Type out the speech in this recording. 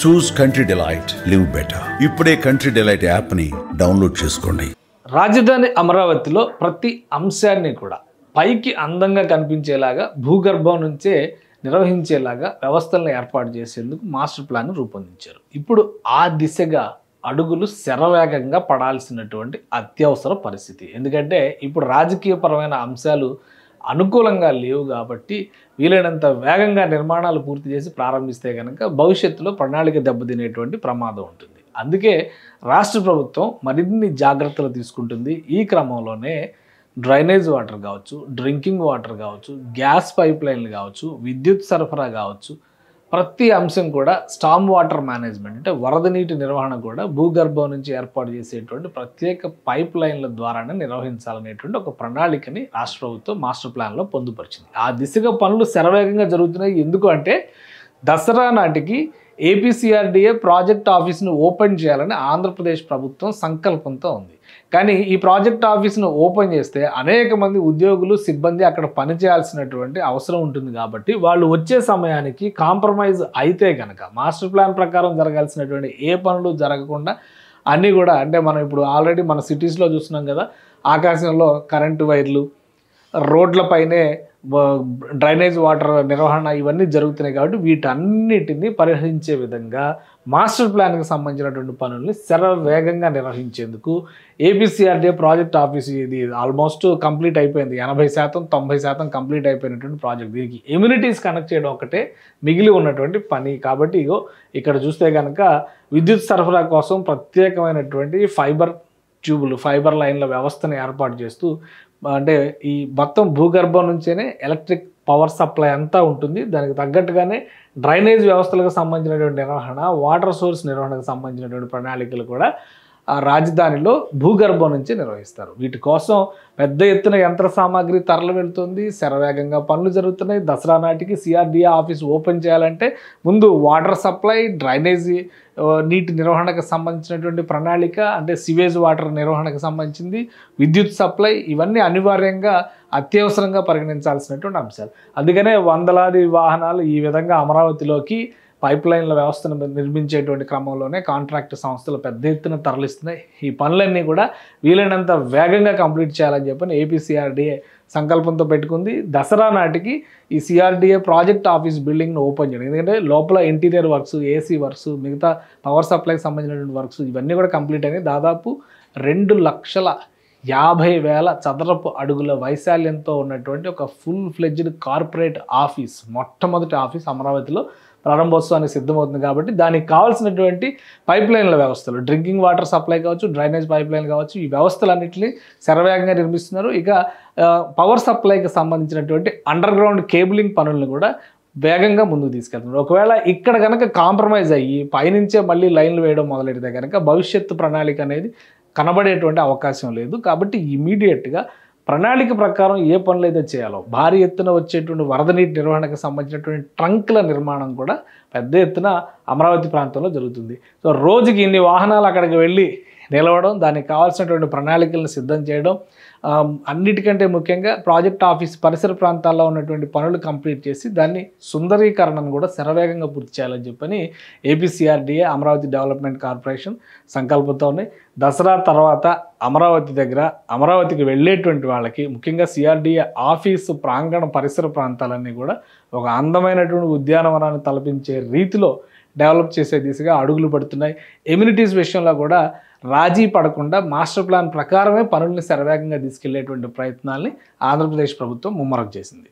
చూస్ country delight, live better. ఇప్పుడే country delight యాప్ని download చేసుకోండి. రాజధాని అమరావతిలో ప్రతి అంశాన్ని కూడా పైకి అందంగా కనిపించేలాగా భూగర్భం నుంచే నిర్వహించేలాగా వ్యవస్థలను ఏర్పాటు చేసేందుకు మాస్టర్ ప్లాన్ రూపొందించారు. ఇప్పుడు ఆ దిశగా అడుగులు శరవేగంగా పడాల్సినటువంటి అత్యవసర పరిస్థితి. ఎందుకంటే ఇప్పుడు రాజకీయపరమైన అంశాలు అనుకూలంగా లేవు కాబట్టి వీలైనంత వేగంగా నిర్మాణాలు పూర్తి చేసి ప్రారంభిస్తే కనుక భవిష్యత్తులో ప్రణాళిక దెబ్బతినేటువంటి ప్రమాదం ఉంటుంది. అందుకే రాష్ట్ర ప్రభుత్వం మరిన్ని జాగ్రత్తలు తీసుకుంటుంది. ఈ క్రమంలోనే డ్రైనేజ్ వాటర్ కావచ్చు, డ్రింకింగ్ వాటర్ కావచ్చు, గ్యాస్ పైప్ లైన్లు కావచ్చు, విద్యుత్ సరఫరా కావచ్చు, ప్రతి అంశం కూడా స్టామ్ వాటర్ మేనేజ్మెంట్ అంటే వరద నీటి నిర్వహణ కూడా భూగర్భం నుంచి ఏర్పాటు చేసేటువంటి ప్రత్యేక పైప్ లైన్ల ద్వారానే నిర్వహించాలనేటువంటి ఒక ప్రణాళికని రాష్ట్ర ప్రభుత్వం మాస్టర్ ప్లాన్లో పొందుపరిచింది. ఆ దిశగా పనులు శరవేగంగా జరుగుతున్నాయి. ఎందుకు అంటే దసరా నాటికి ఏపీసీఆర్డీఏ ప్రాజెక్ట్ ఆఫీస్ను ఓపెన్ చేయాలని ఆంధ్రప్రదేశ్ ప్రభుత్వం సంకల్పంతో ఉంది. కానీ ఈ ప్రాజెక్ట్ ఆఫీస్ను ఓపెన్ చేస్తే అనేక మంది ఉద్యోగులు, సిబ్బంది అక్కడ పనిచేయాల్సినటువంటి అవసరం ఉంటుంది. కాబట్టి వాళ్ళు వచ్చే సమయానికి కాంప్రమైజ్ అయితే కనుక మాస్టర్ ప్లాన్ ప్రకారం జరగాల్సినటువంటి ఏ పనులు జరగకుండా అన్నీ కూడా అంటే మనం ఇప్పుడు ఆల్రెడీ మన సిటీస్లో చూస్తున్నాం కదా, ఆకాశంలో కరెంటు వైర్లు, రోడ్లపైనే డ్రైనేజ్ వాటర్ నిర్వహణ ఇవన్నీ జరుగుతున్నాయి. కాబట్టి వీటన్నిటిని పరిహరించే విధంగా మాస్టర్ ప్లాన్కి సంబంధించినటువంటి పనుల్ని శరవేగంగా నిర్వహించేందుకు ఏపీసీఆర్డీఏ ప్రాజెక్ట్ ఆఫీస్ ఇది ఆల్మోస్ట్ కంప్లీట్ అయిపోయింది. 80%, 90% కంప్లీట్ అయిపోయినటువంటి ప్రాజెక్ట్. దీనికి ఎమ్యూనిటీస్ కనెక్ట్ చేయడం ఒకటే మిగిలి ఉన్నటువంటి పని. కాబట్టి ఇక్కడ చూస్తే కనుక విద్యుత్ సరఫరా కోసం ప్రత్యేకమైనటువంటి ఫైబర్ లైన్ల వ్యవస్థను ఏర్పాటు చేస్తూ అంటే ఈ మొత్తం భూగర్భం నుంచేనే ఎలక్ట్రిక్ పవర్ సప్లై అంతా ఉంటుంది. దానికి తగ్గట్టుగానే డ్రైనేజ్ వ్యవస్థలకు సంబంధించినటువంటి నిర్వహణ, వాటర్ సోర్స్ నిర్వహణకు సంబంధించినటువంటి ప్రణాళికలు కూడా ఆ రాజధానిలో భూగర్భం నుంచి నిర్వహిస్తారు. వీటి కోసం పెద్ద ఎత్తున యంత్ర సామాగ్రి తరలి వెళ్తుంది. శరవేగంగా పనులు జరుగుతున్నాయి. దసరా నాటికి సిఆర్డీఏ ఆఫీస్ ఓపెన్ చేయాలంటే ముందు వాటర్ సప్లై, డ్రైనేజీ నీటి నిర్వహణకు సంబంధించినటువంటి ప్రణాళిక అంటే సివేజ్ వాటర్ నిర్వహణకు సంబంధించింది, విద్యుత్ సప్లై, ఇవన్నీ అనివార్యంగా అత్యవసరంగా పరిగణించాల్సినటువంటి అంశాలు. అందుకనే వందలాది వాహనాలు ఈ విధంగా అమరావతిలోకి పైప్ లైన్ల వ్యవస్థను నిర్మించేటువంటి క్రమంలోనే కాంట్రాక్ట్ సంస్థలు పెద్ద ఎత్తున తరలిస్తున్నాయి. ఈ పనులన్నీ కూడా వీలైనంత వేగంగా కంప్లీట్ చేయాలని చెప్పని ఏపీసీఆర్డీఏ సంకల్పంతో పెట్టుకుంది. దసరా నాటికి ఈ సిఆర్డీఏ ప్రాజెక్ట్ ఆఫీస్ బిల్డింగ్ను ఓపెన్ చేయడం. ఎందుకంటే లోపల ఇంటీరియర్ వర్క్స్, ఏసీ వర్క్స్, మిగతా పవర్ సప్లైకి సంబంధించినటువంటి వర్క్స్ ఇవన్నీ కూడా కంప్లీట్ అయినాయి. దాదాపు 2,50,000 చదరపు అడుగుల వైశాల్యంతో ఉన్నటువంటి ఒక ఫుల్ ఫ్లెడ్జ్డ్ కార్పొరేట్ ఆఫీస్, మొట్టమొదటి ఆఫీస్ అమరావతిలో ప్రారంభోత్సవానికి సిద్ధమవుతుంది. కాబట్టి దానికి కావాల్సినటువంటి పైప్ లైన్ల వ్యవస్థలు, డ్రింకింగ్ వాటర్ సప్లై కావచ్చు, డ్రైనేజ్ పైప్ లైన్ కావచ్చు, ఈ వ్యవస్థలన్నింటినీ శరవేగంగా నిర్మిస్తున్నారు. ఇక పవర్ సప్లైకి సంబంధించినటువంటి అండర్ గ్రౌండ్ కేబులింగ్ పనులను కూడా వేగంగా ముందుకు తీసుకెళ్తున్నారు. ఒకవేళ ఇక్కడ కనుక కాంప్రమైజ్ అయ్యి పైనుంచే మళ్ళీ లైన్లు వేయడం మొదలెడితే కనుక భవిష్యత్తు ప్రణాళిక అనేది కనబడేటువంటి అవకాశం లేదు. కాబట్టి ఇమీడియట్గా ప్రణాళిక ప్రకారం ఏ పనులు అయితే చేయాలో భారీ ఎత్తున వచ్చేటువంటి వరద నీటి నిర్వహణకు సంబంధించినటువంటి ట్రంక్ల నిర్మాణం కూడా పెద్ద ఎత్తున అమరావతి ప్రాంతంలో జరుగుతుంది. సో రోజుకి ఇన్ని వాహనాలు అక్కడికి వెళ్ళి నిలవడం, దానికి కావాల్సినటువంటి ప్రణాళికలను సిద్ధం చేయడం, అన్నిటికంటే ముఖ్యంగా ప్రాజెక్ట్ ఆఫీస్ పరిసర ప్రాంతాల్లో ఉన్నటువంటి పనులు కంప్లీట్ చేసి దాన్ని సుందరీకరణను కూడా శరవేగంగా పూర్తి చేయాలని చెప్పని ఏపీసీఆర్డీఏ, అమరావతి డెవలప్మెంట్ కార్పొరేషన్ సంకల్పంతో ఉన్నాయి. దసరా తర్వాత అమరావతికి వెళ్ళేటువంటి వాళ్ళకి ముఖ్యంగా సిఆర్డీఏ ఆఫీసు ప్రాంగణ పరిసర ప్రాంతాలన్నీ కూడా ఒక అందమైనటువంటి ఉద్యానవనాన్ని తలపించే రీతిలో డెవలప్ చేసే దిశగా అడుగులు పడుతున్నాయి. ఎమ్యూనిటీస్ విషయంలో కూడా రాజీ పడకుండా మాస్టర్ ప్లాన్ ప్రకారమే పనుల్ని శరవేగంగా తీసుకెళ్లేటువంటి ప్రయత్నాల్ని ఆంధ్రప్రదేశ్ ప్రభుత్వం ముమ్మరం చేసింది.